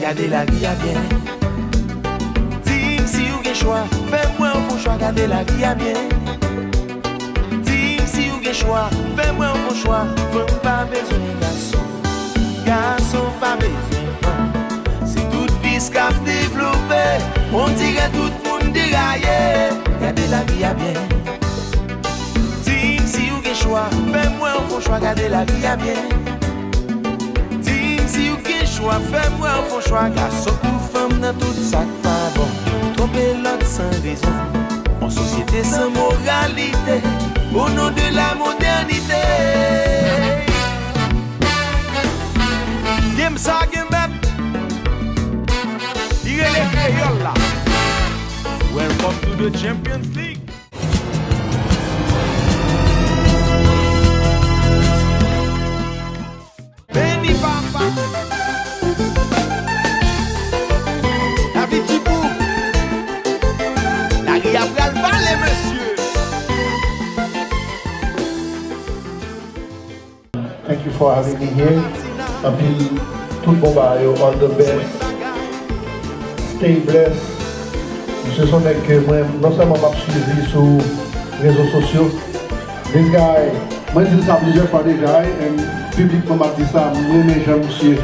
Gardez la vie à bien. Dis si vous avez choix, fais-moi un bon choix, gardez la vie à bien. Dis si vous avez choix, fais-moi un bon choix, femme pas besoin garçon. Garçon pas besoin femme. C'est toute vie qu'a développé, on dirait tout le monde déraillé. Gardez la vie à bien. Dis si vous avez choix, fais-moi un bon choix, gardez la vie à bien. Si vous avez choix, fais-moi un bon choix. Garçon ou femme dans tout ça pas bon. Tromper l'autre sans raison. En société sans moralité. Au nom de la modernité. Game ça, game back. Il est les créoles là. Welcome to the Champions League. Benny Papa. La vie du bout. La ria pral balé, monsieur. Thank you for having me here. Appeal tout bon bail, all the best. Stay blessed. Ce sont des que moi, non seulement m'a suivi sur les réseaux sociaux. This guy, moi je dis ça plusieurs fois déjà, et publiquement m'a dit ça, moi mais j'aime monsieur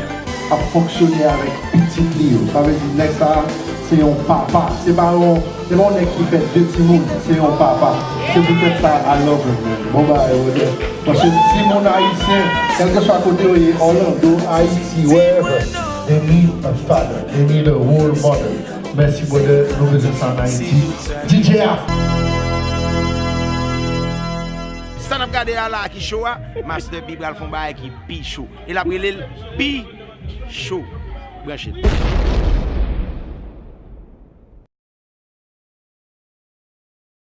à fonctionner avec petit Lio. Ça veut dire que ça, c'est un papa. C'est pas un mec qui fait deux petits mondes, c'est un papa. C'est peut-être ça à l'œuvre. Bon bah, parce que si mon haïtien, quel que soit côté Orlando, Haïti, wherever, they need a father, they need a role model. Merci beaucoup de nous visiter en Haïti. DJ A. Stand up gade ala qui show, Master B bral fon baye qui pi show. Il a brûlé pi show. Branchez.